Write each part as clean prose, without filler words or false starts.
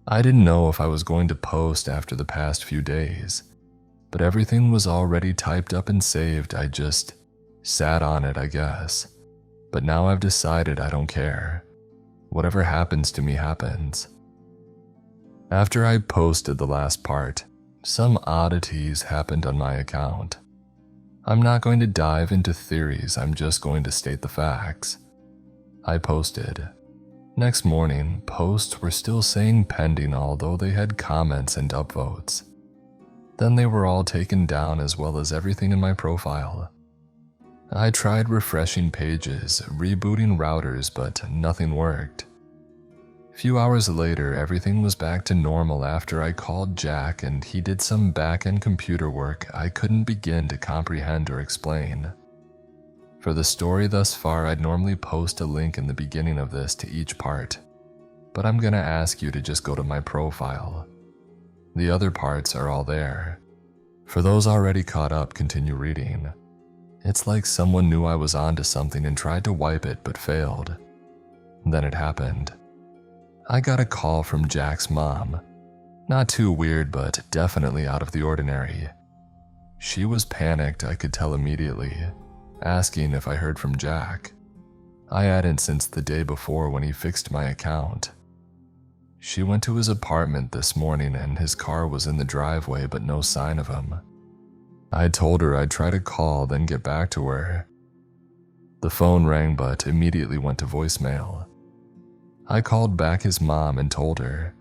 I didn't know if I was going to post after the past few days, but everything was already typed up and saved. I just sat on it, I guess. But now I've decided I don't care. Whatever happens to me happens. After I posted the last part, some oddities happened on my account. I'm not going to dive into theories, I'm just going to state the facts. I posted. Next morning, posts were still saying pending, although they had comments and upvotes. Then they were all taken down, as well as everything in my profile. I tried refreshing pages, rebooting routers, but nothing worked. A few hours later, everything was back to normal after I called Jack and he did some back-end computer work I couldn't begin to comprehend or explain. For the story thus far, I'd normally post a link in the beginning of this to each part, but I'm gonna ask you to just go to my profile. The other parts are all there. For those already caught up, continue reading. It's like someone knew I was onto something and tried to wipe it but failed. Then it happened. I got a call from Jack's mom. Not too weird, but definitely out of the ordinary. She was panicked, I could tell immediately, asking if I heard from Jack. I hadn't since the day before when he fixed my account. She went to his apartment this morning and his car was in the driveway, but no sign of him. I told her I'd try to call, then get back to her. The phone rang but immediately went to voicemail. I called back his mom and told her.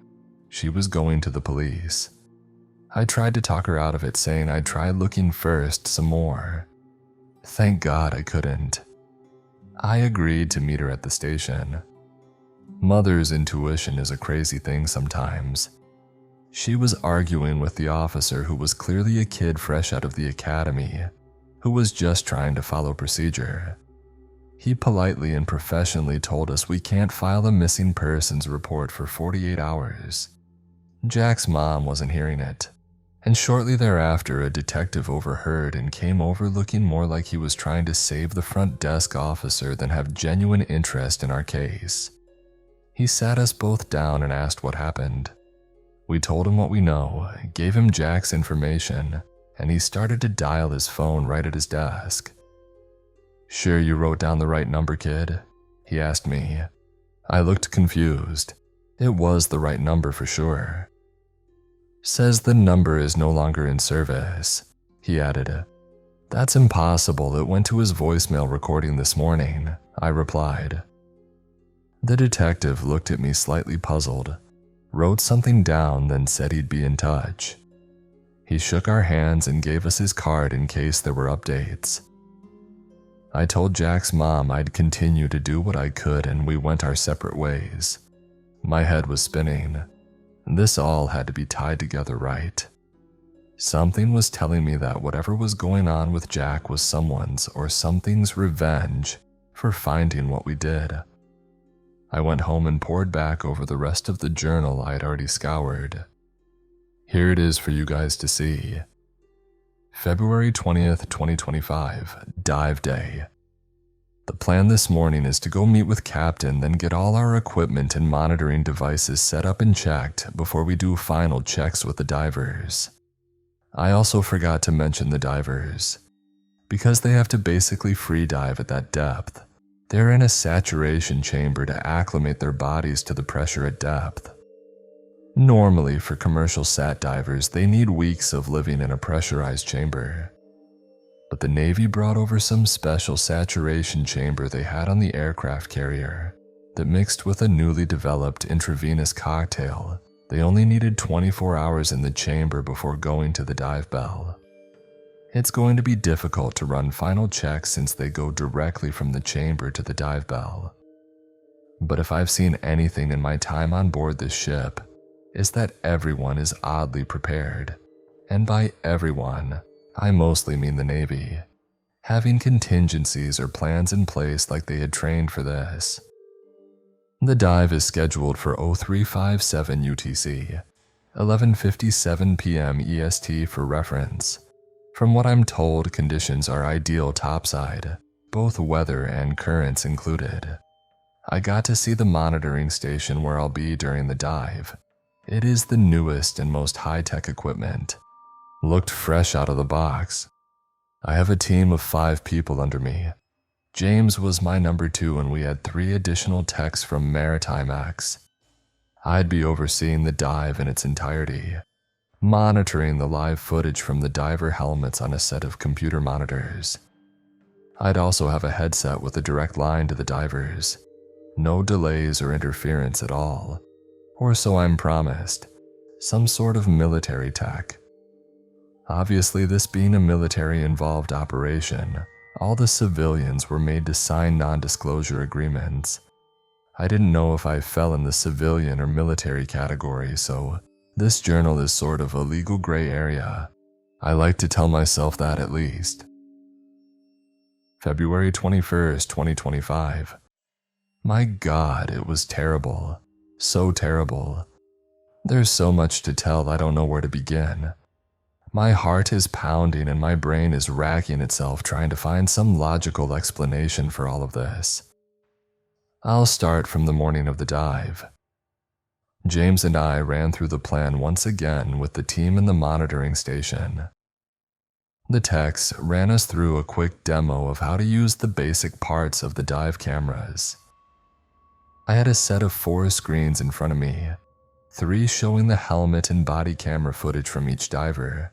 She was going to the police. I tried to talk her out of it, saying I'd try looking first some more. Thank God I couldn't. I agreed to meet her at the station. Mother's intuition is a crazy thing sometimes. She was arguing with the officer, who was clearly a kid fresh out of the academy, who was just trying to follow procedure. He politely and professionally told us we can't file a missing persons report for 48 hours. Jack's mom wasn't hearing it, and shortly thereafter a detective overheard and came over looking more like he was trying to save the front desk officer than have genuine interest in our case. He sat us both down and asked what happened. We told him what we know, gave him Jack's information, and he started to dial his phone right at his desk. "Sure you wrote down the right number, kid?" he asked me. I looked confused. It was the right number for sure. "Says the number is no longer in service," he added. "That's impossible, it went to his voicemail recording this morning," I replied. The detective looked at me slightly puzzled, wrote something down, then said he'd be in touch. He shook our hands and gave us his card in case there were updates. I told Jack's mom I'd continue to do what I could, and we went our separate ways. My head was spinning. This all had to be tied together right. Something was telling me that whatever was going on with Jack was someone's or something's revenge for finding what we did. I went home and pored back over the rest of the journal I had already scoured. Here it is for you guys to see. February 20th, 2025, Dive Day. The plan this morning is to go meet with Captain, then get all our equipment and monitoring devices set up and checked before we do final checks with the divers. I also forgot to mention the divers. Because they have to basically free dive at that depth, they're in a saturation chamber to acclimate their bodies to the pressure at depth. Normally, for commercial sat divers, they need weeks of living in a pressurized chamber. But the Navy brought over some special saturation chamber they had on the aircraft carrier that mixed with a newly developed intravenous cocktail. They only needed 24 hours in the chamber before going to the dive bell. It's going to be difficult to run final checks since they go directly from the chamber to the dive bell. But if I've seen anything in my time on board this ship, is that everyone is oddly prepared. And by everyone, I mostly mean the Navy, having contingencies or plans in place like they had trained for this. The dive is scheduled for 0357 UTC, 11:57 p.m. EST for reference. From what I'm told, conditions are ideal topside, both weather and currents included. I got to see the monitoring station where I'll be during the dive. It is the newest and most high-tech equipment. Looked fresh out of the box. I have a team of 5 people under me. James was my number 2 and we had 3 additional techs from Maritime X. I'd be overseeing the dive in its entirety, monitoring the live footage from the diver helmets on a set of computer monitors. I'd also have a headset with a direct line to the divers. No delays or interference at all. Or so I'm promised. Some sort of military tech. Obviously, this being a military-involved operation, all the civilians were made to sign non-disclosure agreements. I didn't know if I fell in the civilian or military category, so this journal is sort of a legal gray area. I like to tell myself that at least. February 21st, 2025. My God, it was terrible. So terrible. There's so much to tell I don't know where to begin. My heart is pounding and my brain is racking itself trying to find some logical explanation for all of this. I'll start from the morning of the dive. James and I ran through the plan once again with the team in the monitoring station. The techs ran us through a quick demo of how to use the basic parts of the dive cameras. I had a set of 4 screens in front of me, 3 showing the helmet and body camera footage from each diver,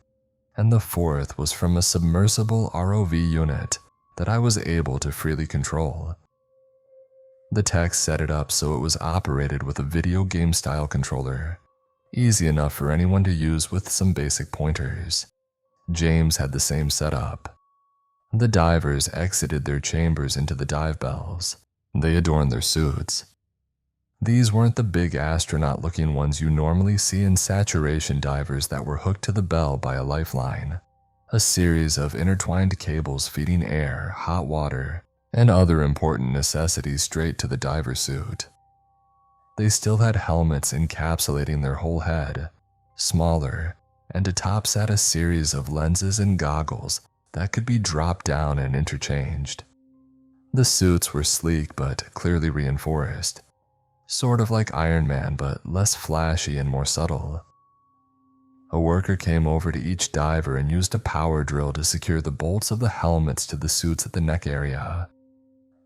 and the 4th was from a submersible ROV unit that I was able to freely control. The tech set it up so it was operated with a video game style controller, easy enough for anyone to use with some basic pointers. James had the same setup. The divers exited their chambers into the dive bells. They adorned their suits. These weren't the big astronaut-looking ones you normally see in saturation divers that were hooked to the bell by a lifeline, a series of intertwined cables feeding air, hot water, and other important necessities straight to the diver suit. They still had helmets encapsulating their whole head, smaller, and atop sat a series of lenses and goggles that could be dropped down and interchanged. The suits were sleek but clearly reinforced, sort of like Iron Man but less flashy and more subtle. A worker came over to each diver and used a power drill to secure the bolts of the helmets to the suits at the neck area.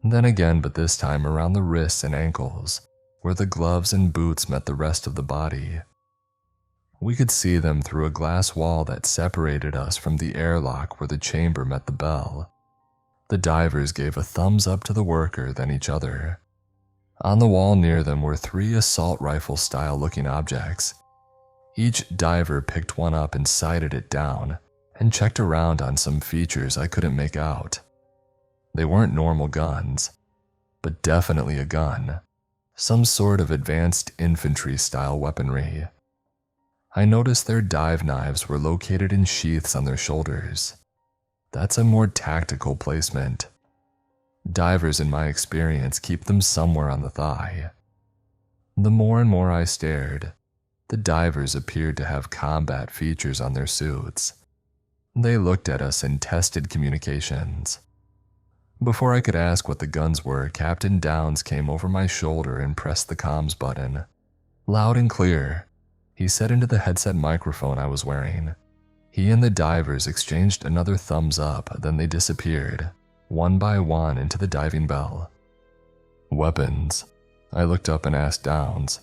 Then again, but this time around the wrists and ankles, where the gloves and boots met the rest of the body. We could see them through a glass wall that separated us from the airlock where the chamber met the bell. The divers gave a thumbs up to the worker, then each other. On the wall near them were 3 assault rifle-style looking objects. Each diver picked one up and sighted it down and checked around on some features I couldn't make out. They weren't normal guns, but definitely a gun, some sort of advanced infantry-style weaponry. I noticed their dive knives were located in sheaths on their shoulders. That's a more tactical placement. Divers, in my experience, keep them somewhere on the thigh. The more and more I stared, the divers appeared to have combat features on their suits. They looked at us and tested communications. Before I could ask what the guns were, Captain Downs came over my shoulder and pressed the comms button. Loud and clear, he said into the headset microphone I was wearing. He and the divers exchanged another thumbs up, then they disappeared, one by one, into the diving bell. Weapons. I looked up and asked Downs.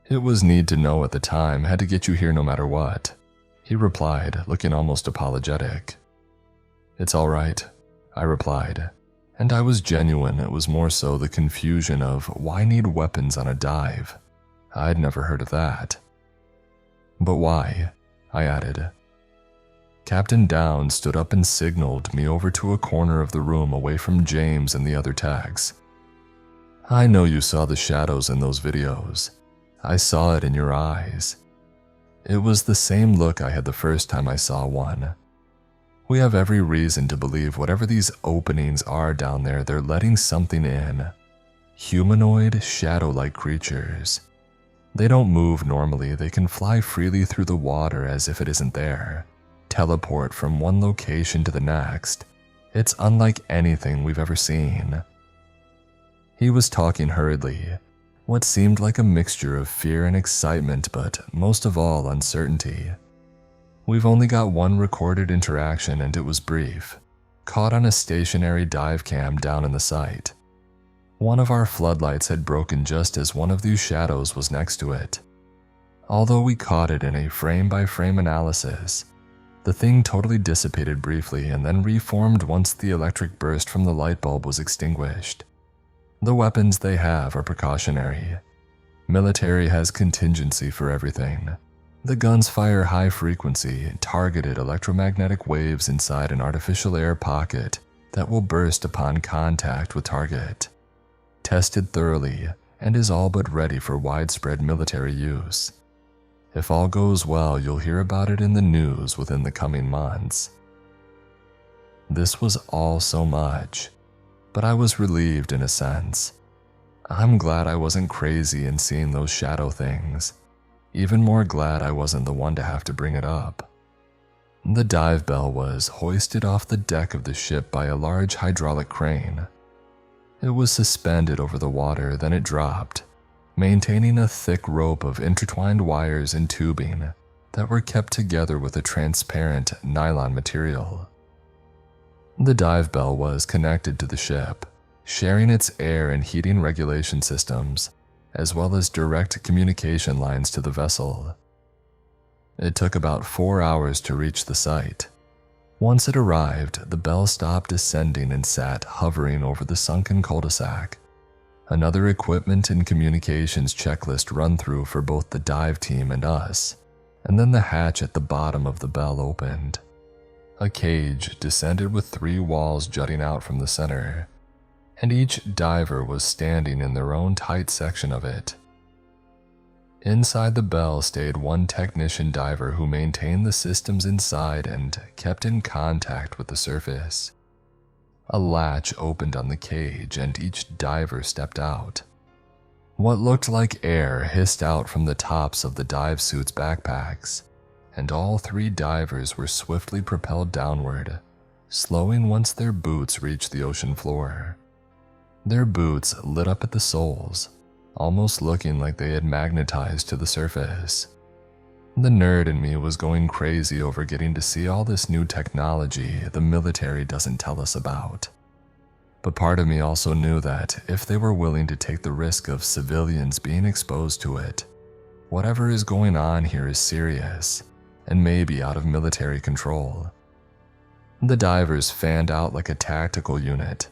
It was need to know at the time, had to get you here no matter what. He replied, looking almost apologetic. It's all right, I replied, and I was genuine. It was more so the confusion of why need weapons on a dive. I'd never heard of that. But why? I added. Captain Downs stood up and signaled me over to a corner of the room away from James and the other techs. I know you saw the shadows in those videos. I saw it in your eyes. It was the same look I had the first time I saw one. We have every reason to believe whatever these openings are down there, they're letting something in. Humanoid, shadow-like creatures. They don't move normally, they can fly freely through the water as if it isn't there. Teleport from one location to the next. It's unlike anything we've ever seen. He was talking hurriedly, what seemed like a mixture of fear and excitement, but most of all uncertainty. We've only got one recorded interaction and it was brief, caught on a stationary dive cam down in the site. One of our floodlights had broken just as one of these shadows was next to it. Although we caught it in a frame-by-frame analysis, the thing totally dissipated briefly and then reformed once the electric burst from the light bulb was extinguished. The weapons they have are precautionary. Military has contingency for everything. The guns fire high-frequency, targeted electromagnetic waves inside an artificial air pocket that will burst upon contact with target. Tested thoroughly and is all but ready for widespread military use. If all goes well, you'll hear about it in the news within the coming months. This was all so much, but I was relieved in a sense. I'm glad I wasn't crazy in seeing those shadow things. Even more glad I wasn't the one to have to bring it up. The dive bell was hoisted off the deck of the ship by a large hydraulic crane. It was suspended over the water, then it dropped, maintaining a thick rope of intertwined wires and tubing that were kept together with a transparent nylon material. The dive bell was connected to the ship, sharing its air and heating regulation systems, as well as direct communication lines to the vessel. It took about 4 hours to reach the site. Once it arrived, the bell stopped ascending and sat hovering over the sunken cul-de-sac. Another equipment and communications checklist run through for both the dive team and us, and then the hatch at the bottom of the bell opened. A cage descended with 3 walls jutting out from the center, and each diver was standing in their own tight section of it. Inside the bell stayed one technician diver who maintained the systems inside and kept in contact with the surface. A latch opened on the cage and each diver stepped out. What looked like air hissed out from the tops of the dive suits' backpacks, and all 3 divers were swiftly propelled downward, slowing once their boots reached the ocean floor. Their boots lit up at the soles, almost looking like they had magnetized to the surface. The nerd in me was going crazy over getting to see all this new technology the military doesn't tell us about. But part of me also knew that if they were willing to take the risk of civilians being exposed to it, whatever is going on here is serious and maybe out of military control. The divers fanned out like a tactical unit,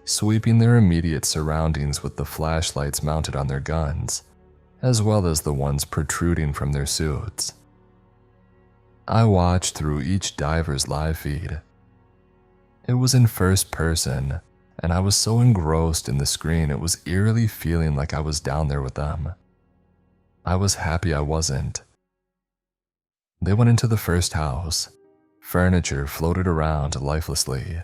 sweeping their immediate surroundings with the flashlights mounted on their guns, as well as the ones protruding from their suits. I watched through each diver's live feed. It was in first person, and I was so engrossed in the screen it was eerily feeling like I was down there with them. I was happy I wasn't. They went into the first house. Furniture floated around lifelessly.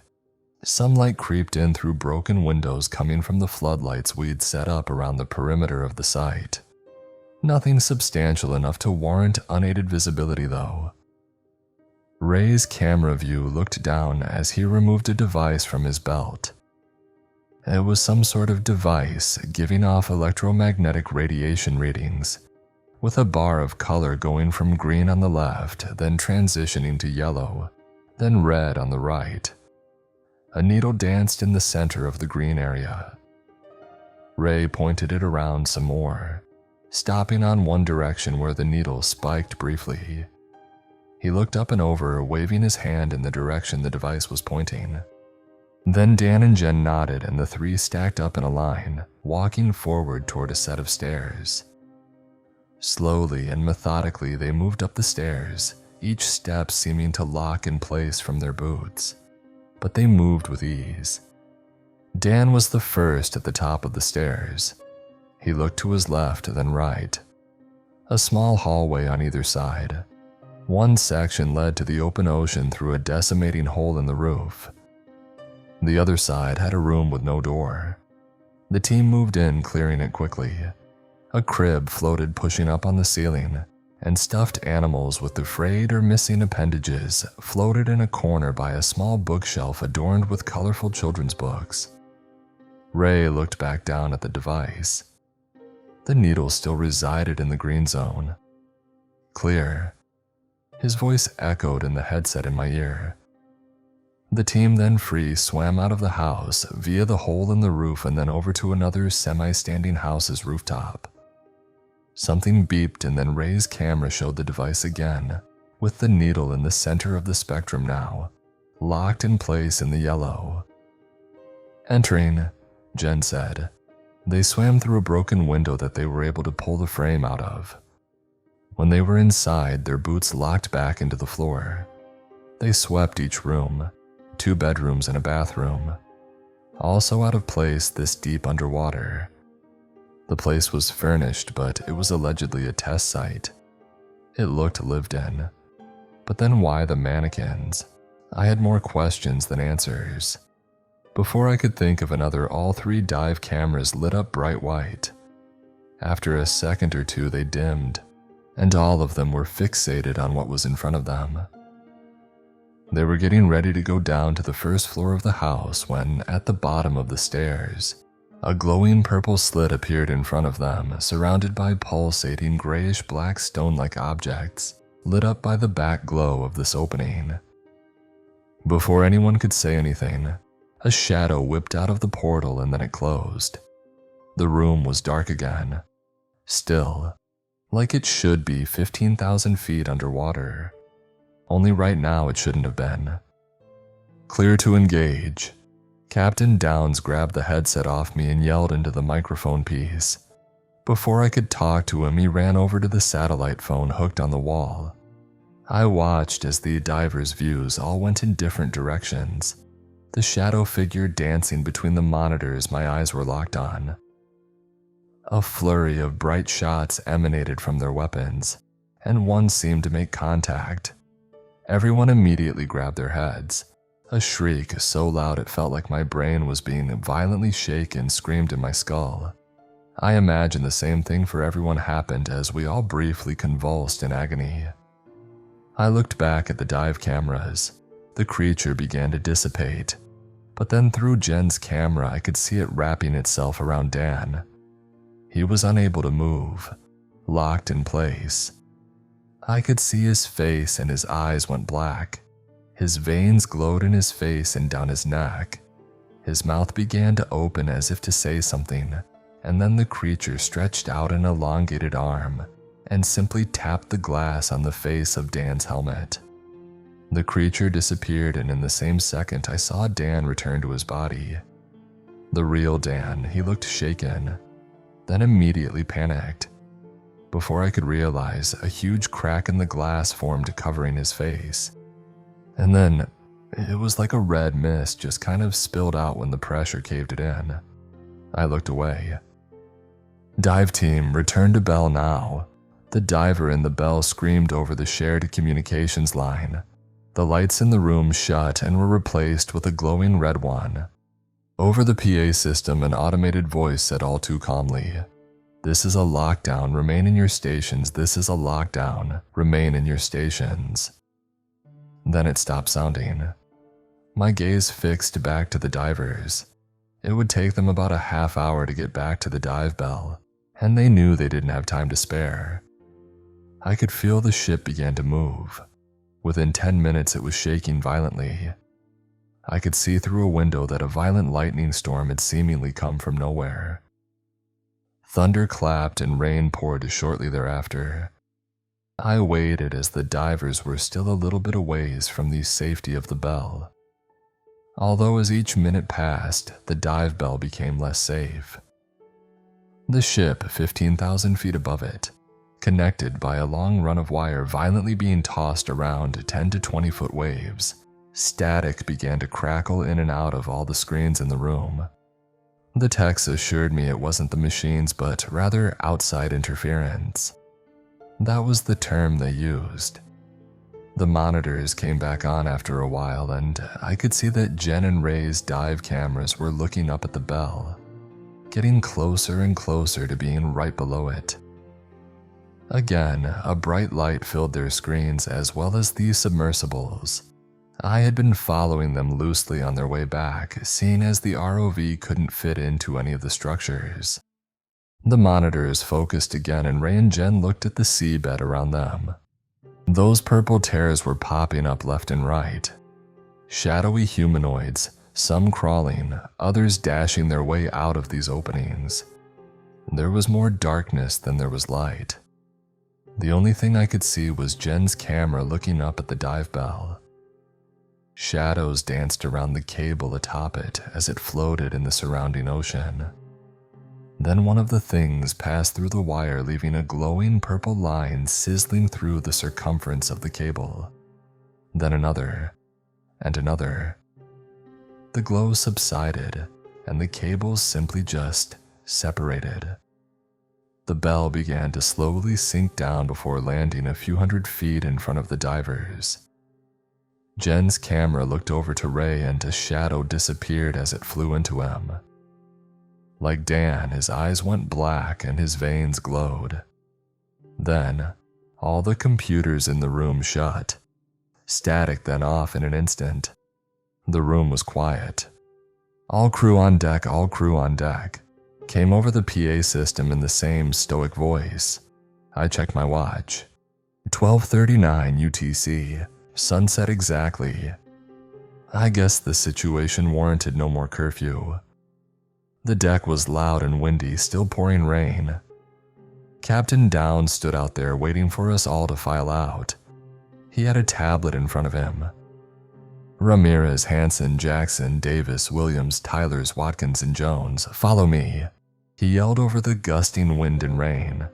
Sunlight creeped in through broken windows coming from the floodlights we'd set up around the perimeter of the site. Nothing substantial enough to warrant unaided visibility, though. Ray's camera view looked down as he removed a device from his belt. It was some sort of device giving off electromagnetic radiation readings, with a bar of color going from green on the left, then transitioning to yellow, then red on the right. A needle danced in the center of the green area. Ray pointed it around some more, stopping on one direction where the needle spiked briefly. He looked up and over, waving his hand in the direction the device was pointing. Then Dan and Jen nodded and the 3 stacked up in a line, walking forward toward a set of stairs. Slowly and methodically they moved up the stairs, each step seeming to lock in place from their boots. But they moved with ease. Dan was the first at the top of the stairs. He looked to his left, then right. A small hallway on either side. One section led to the open ocean through a decimating hole in the roof. The other side had a room with no door. The team moved in, clearing it quickly. A crib floated pushing up on the ceiling, and stuffed animals with the frayed or missing appendages floated in a corner by a small bookshelf adorned with colorful children's books. Ray looked back down at the device. The needle still resided in the green zone. Clear. His voice echoed in the headset in my ear. The team then free swam out of the house via the hole in the roof and then over to another semi-standing house's rooftop. Something beeped and then Ray's camera showed the device again, with the needle in the center of the spectrum now, locked in place in the yellow. Entering, Jen said. They swam through a broken window that they were able to pull the frame out of. When they were inside, their boots locked back into the floor. They swept each room, 2 bedrooms and a bathroom, also out of place this deep underwater. The place was furnished, but it was allegedly a test site. It looked lived in. But then why the mannequins? I had more questions than answers. Before I could think of another, all 3 dive cameras lit up bright white. After a second or two, they dimmed, and all of them were fixated on what was in front of them. They were getting ready to go down to the first floor of the house when, at the bottom of the stairs, a glowing purple slit appeared in front of them, surrounded by pulsating grayish-black stone-like objects, lit up by the back glow of this opening. Before anyone could say anything, a shadow whipped out of the portal and then it closed. The room was dark again, still, like it should be 15,000 feet underwater. Only right now it shouldn't have been. Clear to engage. Captain Downs grabbed the headset off me and yelled into the microphone piece. Before I could talk to him, he ran over to the satellite phone hooked on the wall. I watched as the divers' views all went in different directions, the shadow figure dancing between the monitors my eyes were locked on. A flurry of bright shots emanated from their weapons, and one seemed to make contact. Everyone immediately grabbed their heads. A shriek so loud it felt like my brain was being violently shaken screamed in my skull. I imagine the same thing for everyone happened as we all briefly convulsed in agony. I looked back at the dive cameras. The creature began to dissipate, but then through Jen's camera I could see it wrapping itself around Dan. He was unable to move, locked in place. I could see his face and his eyes went black. His veins glowed in his face and down his neck. His mouth began to open as if to say something, and then the creature stretched out an elongated arm and simply tapped the glass on the face of Dan's helmet. The creature disappeared, and in the same second I saw Dan return to his body. The real Dan, he looked shaken, then immediately panicked. Before I could realize, a huge crack in the glass formed covering his face. And then, it was like a red mist just kind of spilled out when the pressure caved it in. I looked away. Dive team, return to Bell now. The diver in the Bell screamed over the shared communications line. The lights in the room shut and were replaced with a glowing red one. Over the PA system, an automated voice said all too calmly, "This is a lockdown, remain in your stations. This is a lockdown, remain in your stations." Then it stopped sounding. My gaze fixed back to the divers. It would take them about a half hour to get back to the dive bell, and they knew they didn't have time to spare. I could feel the ship began to move. Within 10 minutes it was shaking violently. I could see through a window that a violent lightning storm had seemingly come from nowhere. Thunder clapped and rain poured shortly thereafter. I waited as the divers were still a little bit a ways from the safety of the bell. Although as each minute passed, the dive bell became less safe. The ship, 15,000 feet above it, connected by a long run of wire violently being tossed around 10 to 20-foot waves, static began to crackle in and out of all the screens in the room. The techs assured me it wasn't the machines but rather outside interference. That was the term they used. The monitors came back on after a while, and I could see that Jen and Ray's dive cameras were looking up at the bell, getting closer and closer to being right below it. Again, a bright light filled their screens as well as the submersibles. I had been following them loosely on their way back, seeing as the ROV couldn't fit into any of the structures. The monitors focused again and Ray and Jen looked at the seabed around them. Those purple tears were popping up left and right. Shadowy humanoids, some crawling, others dashing their way out of these openings. There was more darkness than there was light. The only thing I could see was Jen's camera looking up at the dive bell. Shadows danced around the cable atop it as it floated in the surrounding ocean. Then one of the things passed through the wire, leaving a glowing purple line sizzling through the circumference of the cable. Then another, and another. The glow subsided, and the cables simply just separated. The bell began to slowly sink down before landing a few hundred feet in front of the divers. Jen's camera looked over to Ray and a shadow disappeared as it flew into him. Like Dan, his eyes went black and his veins glowed. Then, all the computers in the room shut. Static then off in an instant. The room was quiet. "All crew on deck, all crew on deck," came over the PA system in the same stoic voice. I checked my watch. 12:39 UTC, sunset exactly. I guess the situation warranted no more curfew. The deck was loud and windy, still pouring rain. Captain Downs stood out there waiting for us all to file out. He had a tablet in front of him. Ramirez, Hansen, Jackson, Davis, Williams, Tylers, Watkins, and Jones, follow me, he yelled over the gusting wind and rain.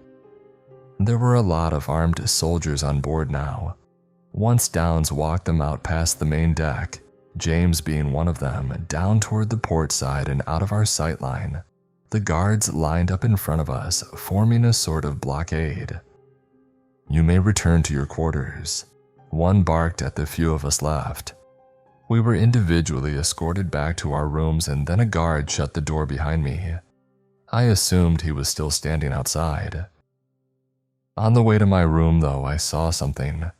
There were a lot of armed soldiers on board now. Once Downs walked them out past the main deck, James being one of them, down toward the port side and out of our sight line. The guards lined up in front of us, forming a sort of blockade. "You may return to your quarters," one barked at the few of us left. We were individually escorted back to our rooms and then a guard shut the door behind me. I assumed he was still standing outside. On the way to my room, though, I saw something.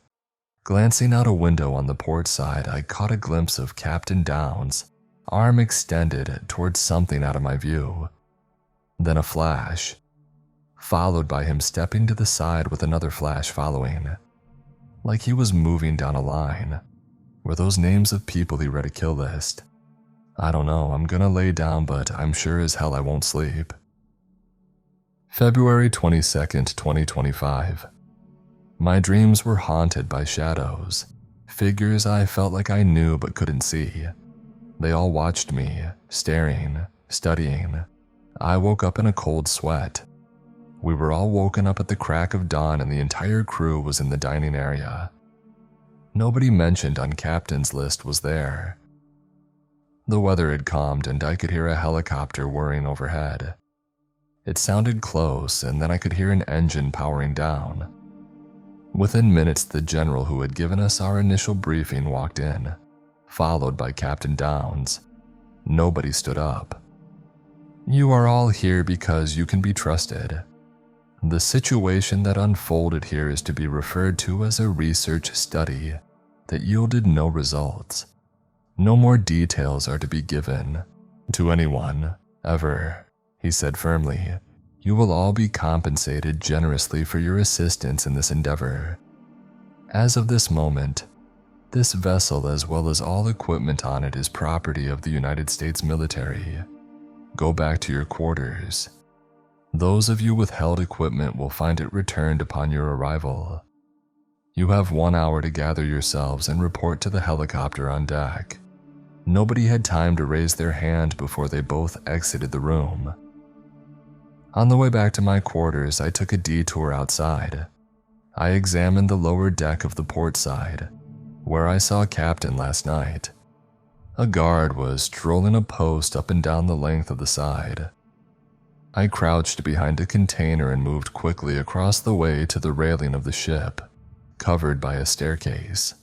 Glancing out a window on the port side, I caught a glimpse of Captain Downs, arm extended towards something out of my view. Then a flash, followed by him stepping to the side with another flash following. Like he was moving down a line. Were those names of people he read a kill list? I don't know, I'm gonna lay down, but I'm sure as hell I won't sleep. February 22nd, 2025. My dreams were haunted by shadows, figures I felt like I knew but couldn't see. They all watched me, staring, studying. I woke up in a cold sweat. We were all woken up at the crack of dawn and the entire crew was in the dining area. Nobody mentioned on Captain's list was there. The weather had calmed and I could hear a helicopter whirring overhead. It sounded close and then I could hear an engine powering down. Within minutes, the general who had given us our initial briefing walked in, followed by Captain Downs. Nobody stood up. "You are all here because you can be trusted. The situation that unfolded here is to be referred to as a research study that yielded no results. No more details are to be given to anyone, ever," he said firmly. "You will all be compensated generously for your assistance in this endeavor. As of this moment, this vessel as well as all equipment on it is property of the United States military. Go back to your quarters. Those of you with held equipment will find it returned upon your arrival. You have 1 hour to gather yourselves and report to the helicopter on deck." Nobody had time to raise their hand before they both exited the room. On the way back to my quarters, I took a detour outside. I examined the lower deck of the port side, where I saw Captain last night. A guard was strolling a post up and down the length of the side. I crouched behind a container and moved quickly across the way to the railing of the ship, covered by a staircase.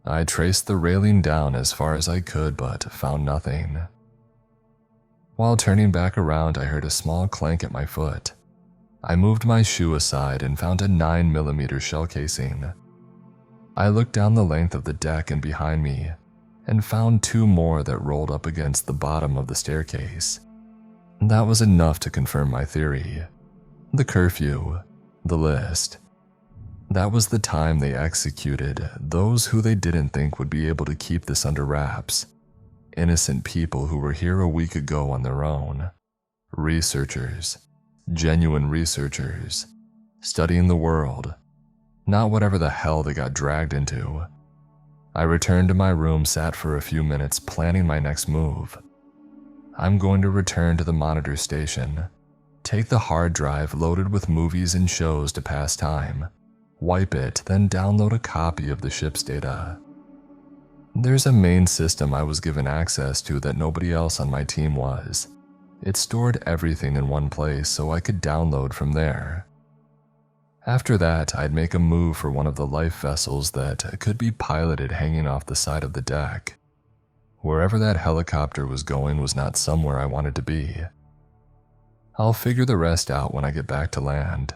I traced the railing down as far as I could but found nothing. While turning back around, I heard a small clank at my foot. I moved my shoe aside and found a 9mm shell casing. I looked down the length of the deck and behind me and found 2 more that rolled up against the bottom of the staircase. That was enough to confirm my theory. The curfew, the list. That was the time they executed those who they didn't think would be able to keep this under wraps. Innocent people who were here a week ago on their own. Researchers. Genuine researchers. Studying the world. Not whatever the hell they got dragged into. I returned to my room, sat for a few minutes, planning my next move. I'm going to return to the monitor station. Take the hard drive loaded with movies and shows to pass time. Wipe it, then download a copy of the ship's data. There's a main system I was given access to that nobody else on my team was. It stored everything in one place so I could download from there. After that, I'd make a move for one of the life vessels that could be piloted hanging off the side of the deck. Wherever that helicopter was going was not somewhere I wanted to be. I'll figure the rest out when I get back to land.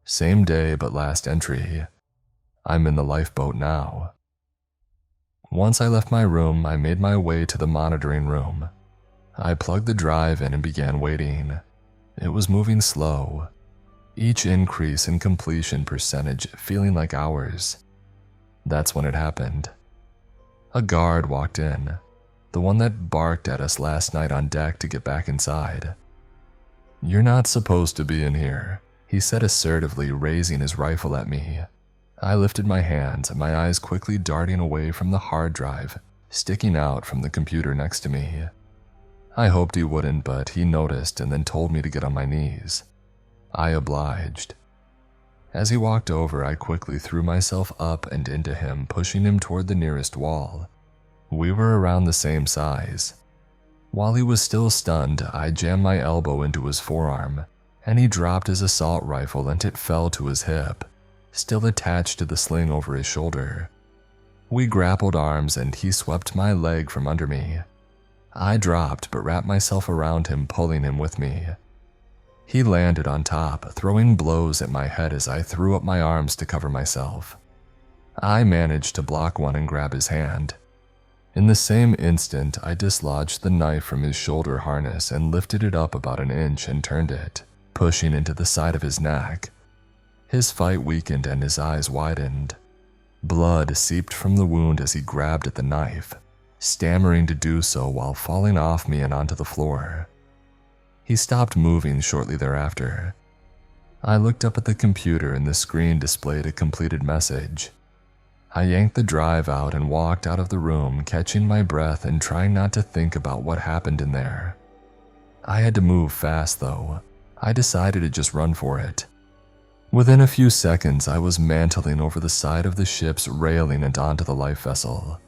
Same day but last entry. I'm in the lifeboat now. Once I left my room, I made my way to the monitoring room. I plugged the drive in and began waiting. It was moving slow. Each increase in completion percentage feeling like hours. That's when it happened. A guard walked in, the one that barked at us last night on deck to get back inside. "You're not supposed to be in here," he said assertively, raising his rifle at me. I lifted my hands, my eyes quickly darting away from the hard drive, sticking out from the computer next to me. I hoped he wouldn't, but he noticed and then told me to get on my knees. I obliged. As he walked over, I quickly threw myself up and into him, pushing him toward the nearest wall. We were around the same size. While he was still stunned, I jammed my elbow into his forearm, and he dropped his assault rifle and it fell to his hip, still attached to the sling over his shoulder. We grappled arms and he swept my leg from under me. I dropped but wrapped myself around him, pulling him with me. He landed on top, throwing blows at my head as I threw up my arms to cover myself. I managed to block one and grab his hand. In the same instant, I dislodged the knife from his shoulder harness and lifted it up about an inch and turned it, pushing into the side of his neck. His fight weakened and his eyes widened. Blood seeped from the wound as he grabbed at the knife, stammering to do so while falling off me and onto the floor. He stopped moving shortly thereafter. I looked up at the computer and the screen displayed a completed message. I yanked the drive out and walked out of the room, catching my breath and trying not to think about what happened in there. I had to move fast though. I decided to just run for it. Within a few seconds, I was mantling over the side of the ship's railing and onto the life vessel.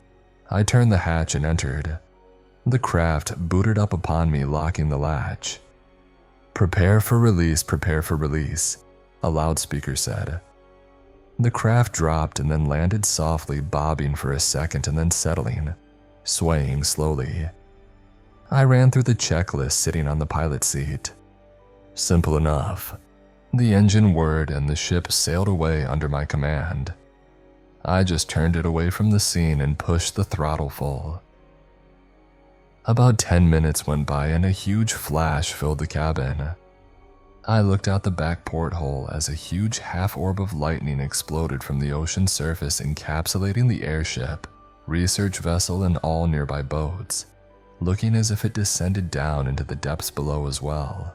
I turned the hatch and entered. The craft booted up upon me, locking the latch. "Prepare for release, a loudspeaker said. The craft dropped and then landed softly, bobbing for a second and then settling, swaying slowly. I ran through the checklist sitting on the pilot seat. Simple enough. The engine whirred and the ship sailed away under my command. I just turned it away from the scene and pushed the throttle full. About 10 minutes went by and a huge flash filled the cabin. I looked out the back porthole as a huge half-orb of lightning exploded from the ocean surface, encapsulating the airship, research vessel, and all nearby boats, looking as if it descended down into the depths below as well.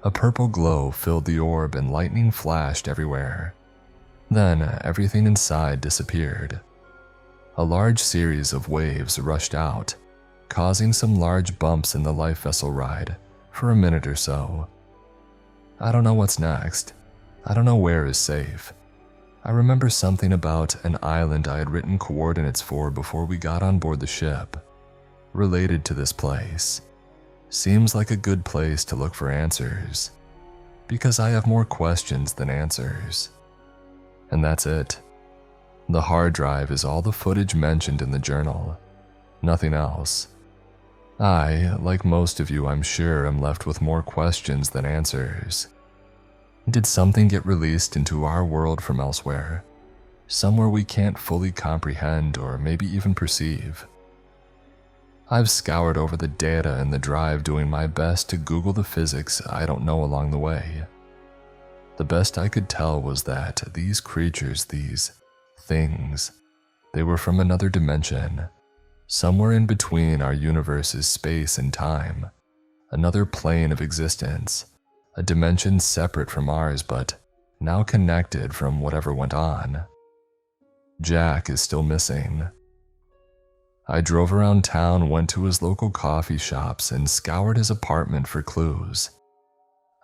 A purple glow filled the orb and lightning flashed everywhere. Then everything inside disappeared. A large series of waves rushed out, causing some large bumps in the life vessel ride for a minute or so. I don't know what's next. I don't know where is safe. I remember something about an island I had written coordinates for before we got on board the ship, related to this place. Seems like a good place to look for answers, because I have more questions than answers. And that's it. The hard drive is all the footage mentioned in the journal. Nothing else. I, like most of you I'm sure, am left with more questions than answers. Did something get released into our world from elsewhere? Somewhere we can't fully comprehend or maybe even perceive? I've scoured over the data in the drive, doing my best to Google the physics I don't know along the way. The best I could tell was that these creatures, these things, they were from another dimension, somewhere in between our universe's space and time, another plane of existence, a dimension separate from ours but now connected from whatever went on. Jack is still missing. I drove around town, went to his local coffee shops, and scoured his apartment for clues.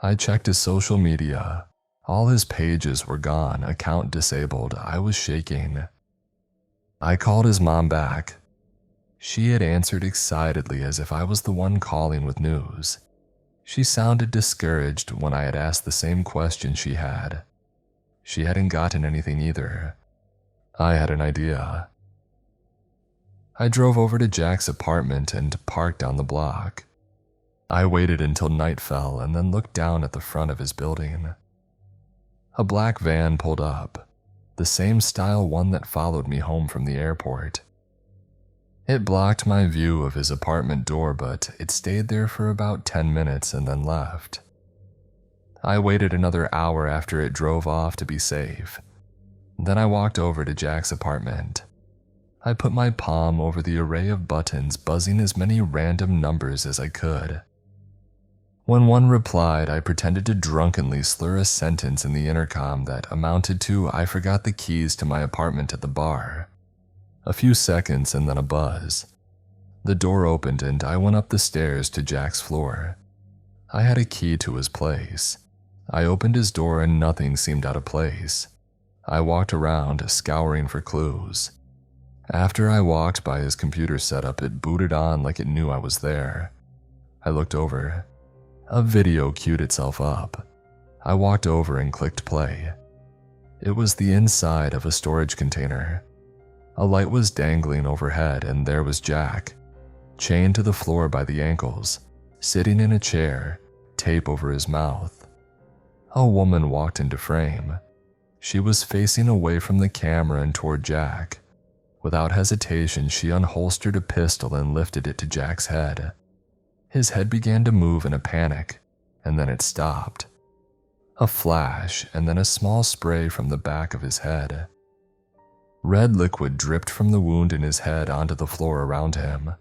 I checked his social media. All his pages were gone, account disabled. I was shaking. I called his mom back. She had answered excitedly as if I was the one calling with news. She sounded discouraged when I had asked the same question she had. She hadn't gotten anything either. I had an idea. I drove over to Jack's apartment and parked down the block. I waited until night fell and then looked down at the front of his building. A black van pulled up, the same style one that followed me home from the airport. It blocked my view of his apartment door, but it stayed there for about 10 minutes and then left. I waited another hour after it drove off to be safe. Then I walked over to Jack's apartment. I put my palm over the array of buttons, buzzing as many random numbers as I could. When one replied, I pretended to drunkenly slur a sentence in the intercom that amounted to "I forgot the keys to my apartment at the bar." A few seconds and then a buzz. The door opened and I went up the stairs to Jack's floor. I had a key to his place. I opened his door and nothing seemed out of place. I walked around, scouring for clues. After I walked by his computer setup, it booted on like it knew I was there. I looked over. A video queued itself up. I walked over and clicked play. It was the inside of a storage container. A light was dangling overhead and there was Jack, chained to the floor by the ankles, sitting in a chair, tape over his mouth. A woman walked into frame. She was facing away from the camera and toward Jack. Without hesitation, she unholstered a pistol and lifted it to Jack's head. His head began to move in a panic, and then it stopped. A flash, and then a small spray from the back of his head. Red liquid dripped from the wound in his head onto the floor around him.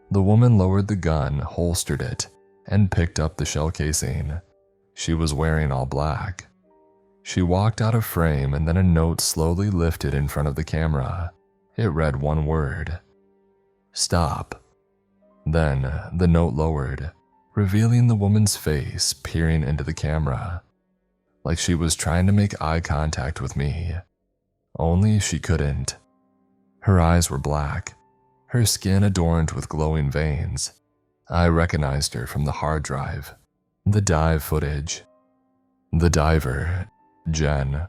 The woman lowered the gun, holstered it, and picked up the shell casing. She was wearing all black. She walked out of frame and then a note slowly lifted in front of the camera. It read one word: "Stop." Then the note lowered, revealing the woman's face peering into the camera, like she was trying to make eye contact with me. Only she couldn't. Her eyes were black, her skin adorned with glowing veins. I recognized her from the hard drive, the dive footage. The diver, Jen,